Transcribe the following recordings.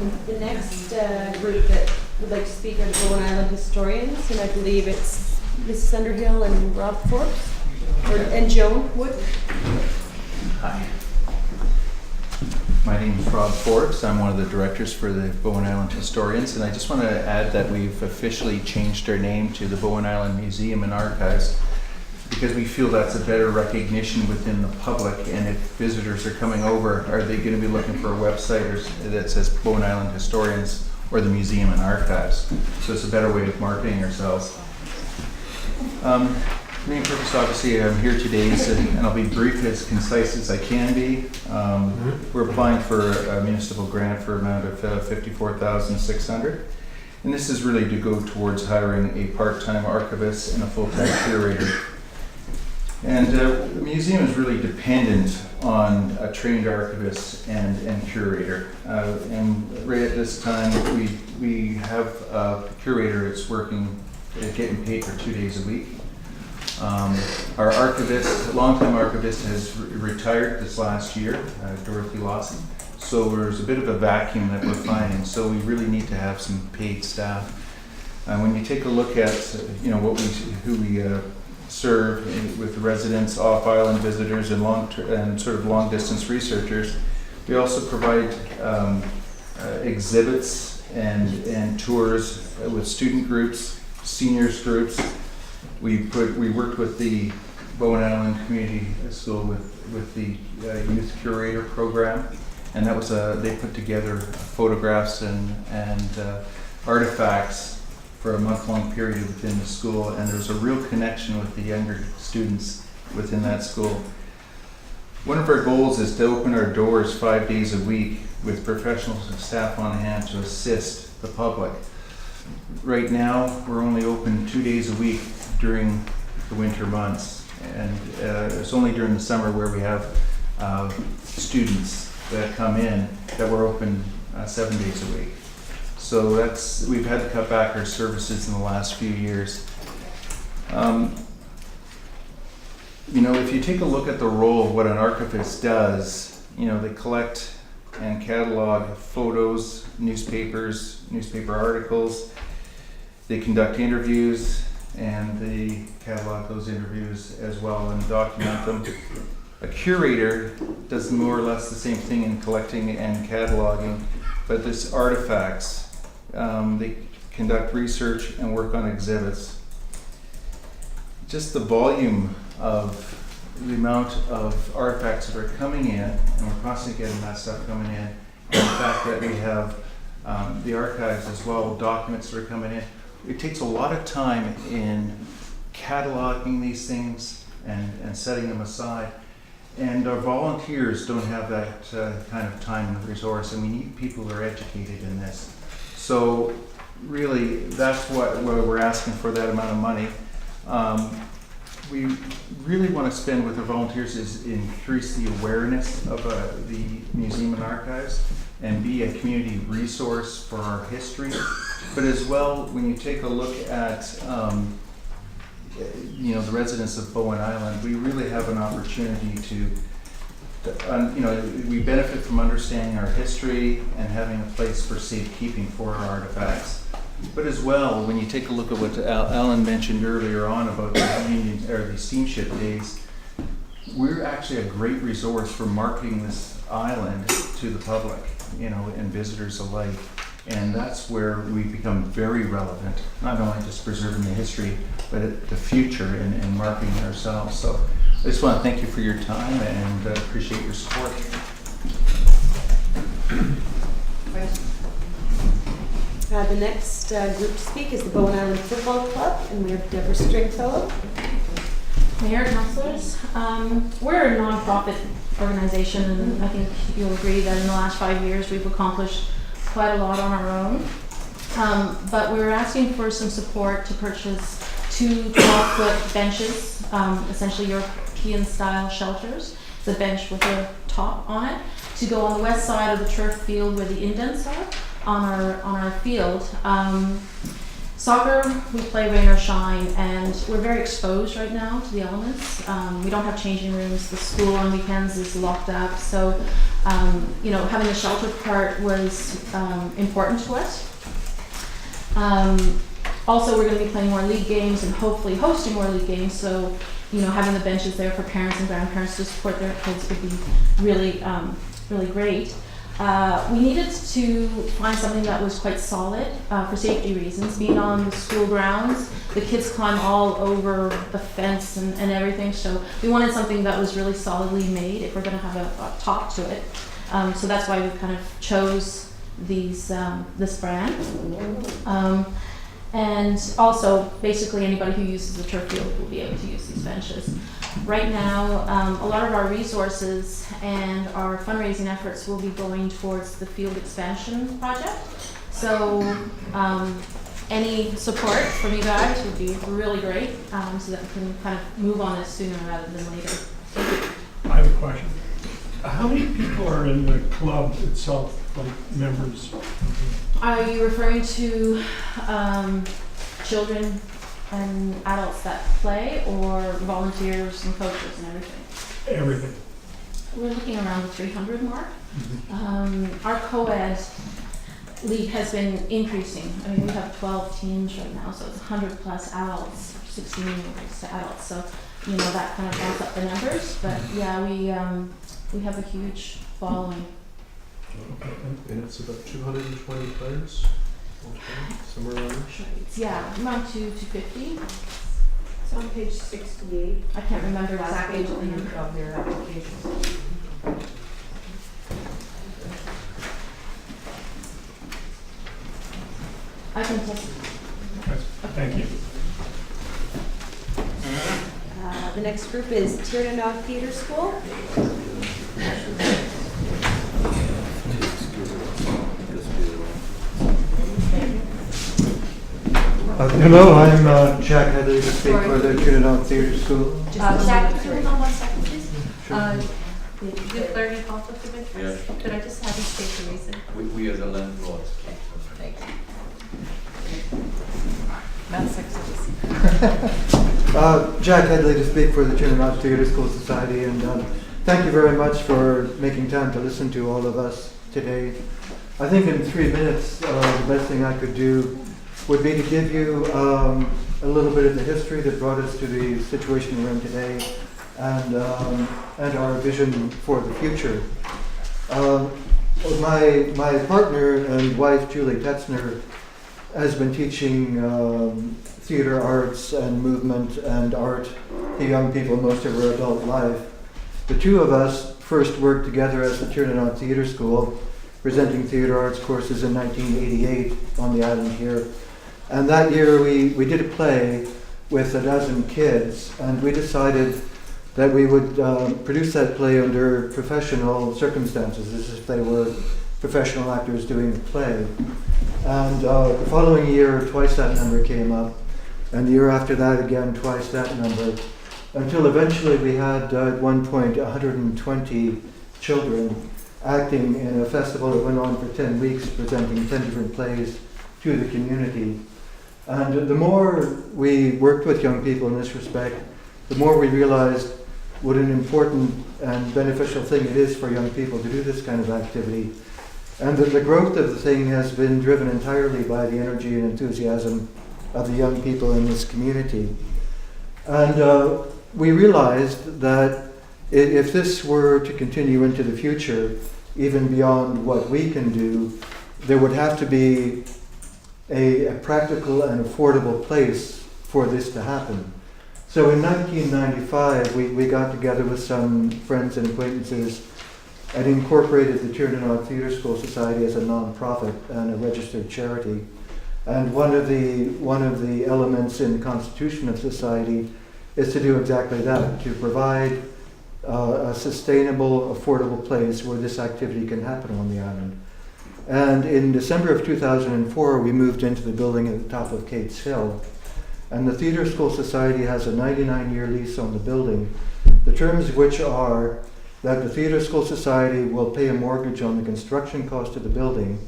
The next group that would like to speak are the Bowen Island historians, and I believe it's Mrs. Underhill and Rob Forbes, and Joan Wood. Hi. My name is Rob Forbes. I'm one of the directors for the Bowen Island Historians, and I just want to add that we've officially changed our name to the Bowen Island Museum and Archives because we feel that's a better recognition within the public, and if visitors are coming over, are they going to be looking for a website that says Bowen Island Historians or the Museum and Archives? So it's a better way of marketing ourselves. Main purpose, obviously, I'm here today, and I'll be brief as concise as I can be. We're applying for a municipal grant for an amount of $54,600, and this is really to go towards hiring a part-time archivist and a full-time curator. And the museum is really dependent on a trained archivist and curator. And right at this time, we have a curator that's working, getting paid for 2 days a week. Our archivist, longtime archivist, has retired this last year, Dorothy Lawson. So there's a bit of a vacuum that we're finding. So we really need to have some paid staff. When you take a look at, who we serve with the residents, off-island visitors, and sort of long-distance researchers, we also provide exhibits and tours with student groups, seniors groups. We worked with the Bowen Island Community School with the Youth Curator program, and that was they put together photographs and artifacts for a month-long period within the school, and there was a real connection with the younger students within that school. One of our goals is to open our doors 5 days a week with professional staff on hand to assist the public. Right now, we're only open 2 days a week during the winter months, and it's only during the summer where we have students that come in that we're open 7 days a week. So we've had to cut back our services in the last few years. If you take a look at the role of what an archivist does, they collect and catalog photos, newspaper articles. They conduct interviews, and they catalog those interviews as well and document them. A curator does more or less the same thing in collecting and cataloging, but this artifacts. They conduct research and work on exhibits. Just the volume of the amount of artifacts that are coming in, and we're constantly getting that stuff coming in, and the fact that we have the archives as well, documents that are coming in. It takes a lot of time in cataloging these things and setting them aside. And our volunteers don't have that kind of time and resource, and we need people who are educated in this. So really, that's what we're asking for, that amount of money. We really want to spend with our volunteers is increase the awareness of the museum and archives and be a community resource for our history. But as well, when you take a look at the residents of Bowen Island, we really have an opportunity we benefit from understanding our history and having a place for safekeeping for our artifacts. But as well, when you take a look at what Alan mentioned earlier on about the steamship days, we're actually a great resource for marketing this island to the public, and visitors alike. And that's where we become very relevant, not only just preserving the history, but the future and marketing ourselves. So I just want to thank you for your time and appreciate your support. The next group to speak is the Bowen Island Football Club, and we have Deborah Stringfellow. Mayor, councillors, we're a non-profit organization, and I think you'll agree that in the last 5 years we've accomplished quite a lot on our own. But we were asking for some support to purchase 2 12-foot benches, essentially European-style shelters. It's a bench with a top on it to go on the west side of the turf field where the indents are on our field. Soccer, we play rain or shine, and we're very exposed right now to the elements. We don't have changing rooms. The school on weekends is locked up, so having the shelter part was important to us. Also, we're going to be playing more league games and hopefully hosting more league games. So, having the benches there for parents and grandparents to support their kids would be really, really great. We needed to find something that was quite solid for safety reasons. Being on the school grounds, the kids climb all over the fence and everything. So we wanted something that was really solidly made if we're going to have a top to it. So that's why we kind of chose this brand. And also, basically, anybody who uses the turf field will be able to use these benches. Right now, a lot of our resources and our fundraising efforts will be going towards the field expansion project. So any support from you guys would be really great, so that we can kind of move on this sooner rather than later. Thank you. I have a question. How many people are in the club itself, like members? Are you referring to children and adults that play, or volunteers and coaches and everything? Everything. We're looking around the 300 mark. Our co-ed league has been increasing. I mean, we have 12 teams right now, so it's 100 plus adults, 16 to adults. So, that kind of bumps up the numbers. But yeah, we have a huge following. Okay. And it's about 220 players, somewhere around there. Yeah, around 250. It's on page 68. I can't remember Last exactly. page of their applications. I can test. Thank you. The next group is Tir-Na-Nog Theatre School. Hello, I'm Jack Headley, to speak for the Tir-Na-Nog Theatre School. Jack, could you hold on 1 second, please? Sure. You declared a conflict of interest? Yeah. Could I just have you state the reason? We as a landlord. Thank you. That's sexist. Jack Headley to speak for the Tir-Na-Nog Theatre School Society, and thank you very much for making time to listen to all of us today. I think in 3 minutes, the best thing I could do would be to give you a little bit of the history that brought us to the situation we're in today, and our vision for the future. My partner and wife, Julie Tetzner, has been teaching theater arts and movement and art to young people most of her adult life. The two of us first worked together as the Tir-Na-Nog Theatre School, presenting theater arts courses in 1988 on the island here. And that year we did a play with 12 kids, and we decided that we would produce that play under professional circumstances, as if they were professional actors doing the play. And the following year, twice that number came up, and the year after that again, twice that number, until eventually we had at one point 120 children acting in a festival that went on for 10 weeks, presenting 10 different plays to the community. And the more we worked with young people in this respect, the more we realized what an important and beneficial thing it is for young people to do this kind of activity. And that the growth of the thing has been driven entirely by the energy and enthusiasm of the young people in this community. And we realized that if this were to continue into the future, even beyond what we can do, there would have to be a practical and affordable place for this to happen. So in 1995, we got together with some friends and acquaintances and incorporated the Tir-Na-Nog Theatre School Society as a non-profit and a registered charity. And one of the elements in the constitution of society is to do exactly that, to provide a sustainable, affordable place where this activity can happen on the island. And in December of 2004, we moved into the building at the top of Cates Hill. And the Theatre School Society has a 99-year lease on the building, the terms of which are that the Theatre School Society will pay a mortgage on the construction cost of the building,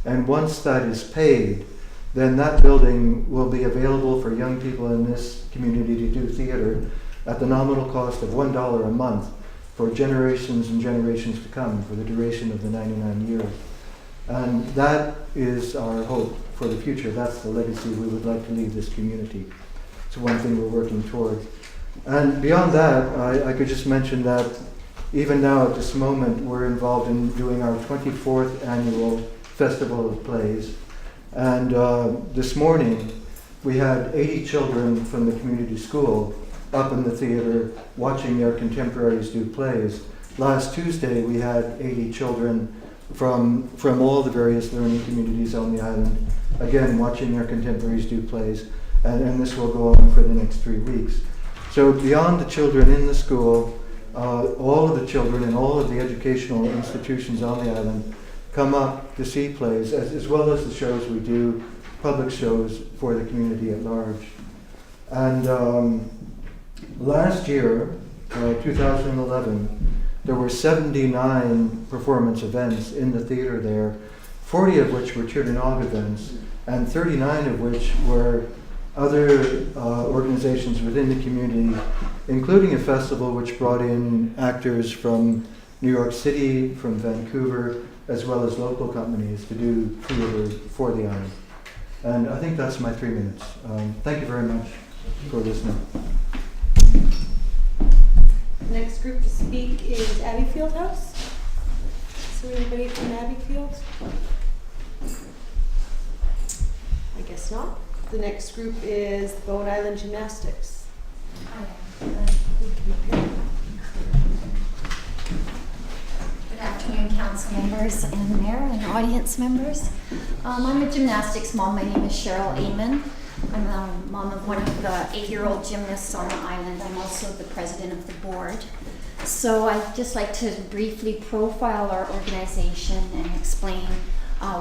and once that is paid, then that building will be available for young people in this community to do theater at the nominal cost of $1 a month for generations and generations to come, for the duration of the 99 years. And that is our hope for the future. That's the legacy we would like to leave this community. It's one thing we're working toward. And beyond that, I could just mention that even now at this moment, we're involved in doing our 24th annual Festival of Plays. And this morning, we had 80 children from the community school up in the theater watching their contemporaries do plays. Last Tuesday, we had 80 children from all the various learning communities on the island, again, watching their contemporaries do plays. And this will go on for the next 3 weeks. So beyond the children in the school, all of the children in all of the educational institutions on the island come up to see plays, as well as the shows we do, public shows for the community at large. And last year, 2011, there were 79 performance events in the theater there, 40 of which were Tir-Na-Nog events, and 39 of which were other organizations within the community, including a festival which brought in actors from New York City, from Vancouver, as well as local companies to do theater for the island. And I think that's my 3 minutes. Thank you very much for listening. Next group to speak is Abbey Field House. Is there anybody from Abbey Field? I guess not. The next group is the Bowen Island Gymnastics. Good afternoon, council members and mayor and audience members. I'm a gymnastics mom. My name is Cheryl Aman. I'm a mom of one of the 8-year-old gymnasts on the island. I'm also the president of the board. So I'd just like to briefly profile our organization and explain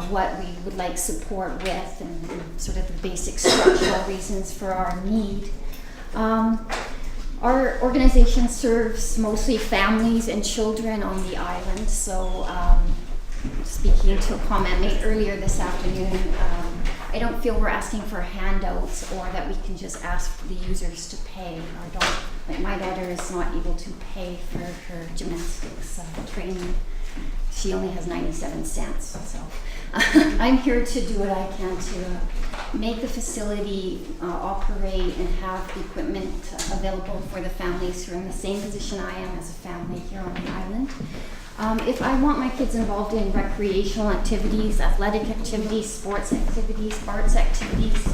what we would like support with and sort of the basic structural reasons for our need. Our organization serves mostly families and children on the island. So speaking to a comment made earlier this afternoon, I don't feel we're asking for handouts or that we can just ask the users to pay. My daughter is not able to pay for her gymnastics training. She only has 97 cents. So I'm here to do what I can to make the facility operate and have the equipment available for the families who are in the same position I am as a family here on the island. If I want my kids involved in recreational activities, athletic activities, sports activities, arts activities,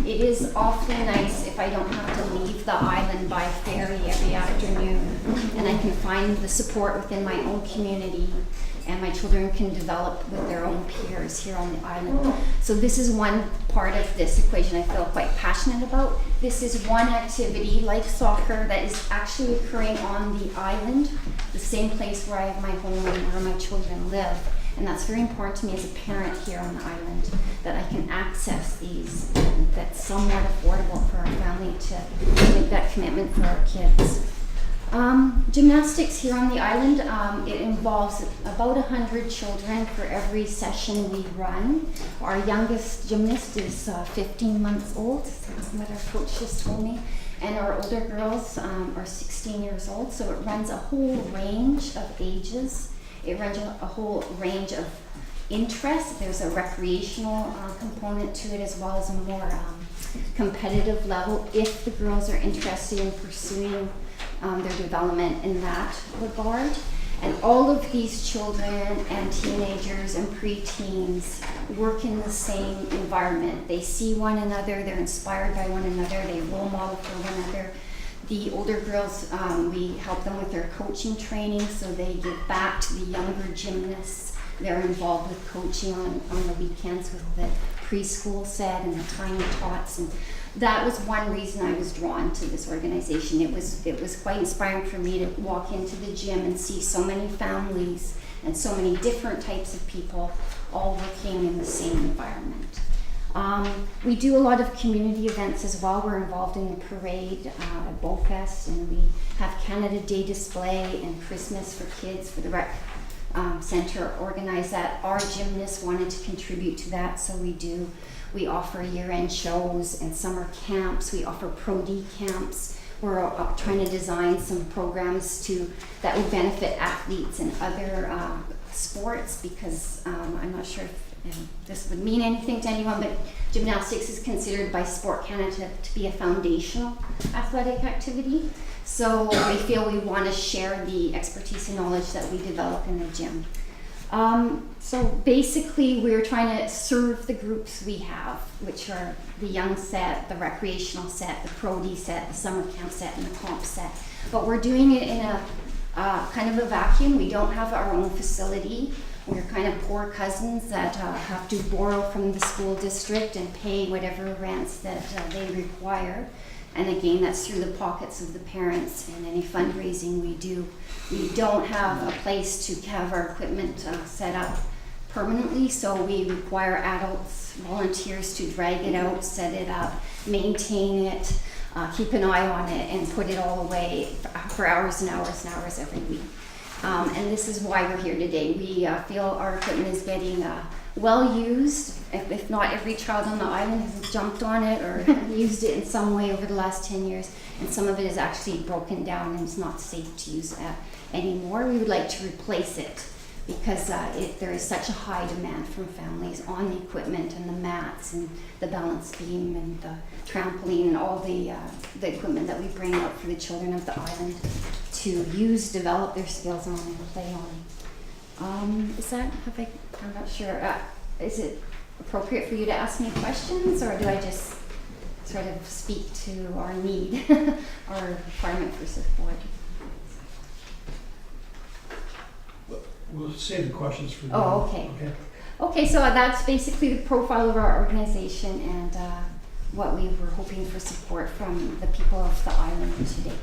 it is awfully nice if I don't have to leave the island by ferry every afternoon and I can find the support within my own community and my children can develop with their own peers here on the island. So this is one part of this equation I feel quite passionate about. This is one activity, like soccer, that is actually occurring on the island, the same place where I have my home and where my children live. And that's very important to me as a parent here on the island, that I can access these, that's somewhat affordable for our family to make that commitment for our kids. Gymnastics here on the island, it involves about 100 children for every session we run. Our youngest gymnast is 15 months old, that's what our coach just told me, and our older girls are 16 years old, so it runs a whole range of ages. It runs a whole range of interests. There's a recreational component to it as well as a more competitive level if the girls are interested in pursuing their development in that regard. And all of these children and teenagers and preteens work in the same environment. They see one another, they're inspired by one another, they role model for one another. The older girls, we help them with their coaching training, so they give back to the younger gymnasts. They're involved with coaching on the weekends with the preschool set and the tiny tots, and that was one reason I was drawn to this organization. It was quite inspiring for me to walk into the gym and see so many families and so many different types of people all working in the same environment. We do a lot of community events as well. We're involved in the parade at Bowfest, and we have Canada Day display and Christmas for kids for the rec Center organized that. Our gymnasts wanted to contribute to that, so we do. We offer year-end shows and summer camps. We offer Pro D camps. We're trying to design some programs that will benefit athletes and other sports, because I'm not sure if this would mean anything to anyone, but gymnastics is considered by Sport Canada to be a foundational athletic activity. So we feel we want to share the expertise and knowledge that we develop in the gym. So basically we're trying to serve the groups we have, which are the young set, the recreational set, the Pro D set, the summer camp set, and the comp set. But we're doing it in a kind of a vacuum. We don't have our own facility. We're kind of poor cousins that have to borrow from the school district and pay whatever rents that they require. And again, that's through the pockets of the parents and any fundraising we do. We don't have a place to have our equipment set up permanently, so we require adults, volunteers to drag it out, set it up, maintain it, keep an eye on it, and put it all away for hours and hours and hours every week. And this is why we're here today. We feel our equipment is getting well used. If not every child on the island has jumped on it or used it in some way over the last 10 years, and some of it is actually broken down and it's not safe to use anymore. We would like to replace it because there is such a high demand from families on the equipment and the mats and the balance beam and the trampoline and all the equipment that we bring out for the children of the island to use, develop their skills on, and play on. I'm not sure. Is it appropriate for you to ask me questions, or do I just sort of speak to our need, our requirement for support? We'll save the questions for Oh, okay. Okay, so that's basically the profile of our organization and what we were hoping for support from the people of the island today.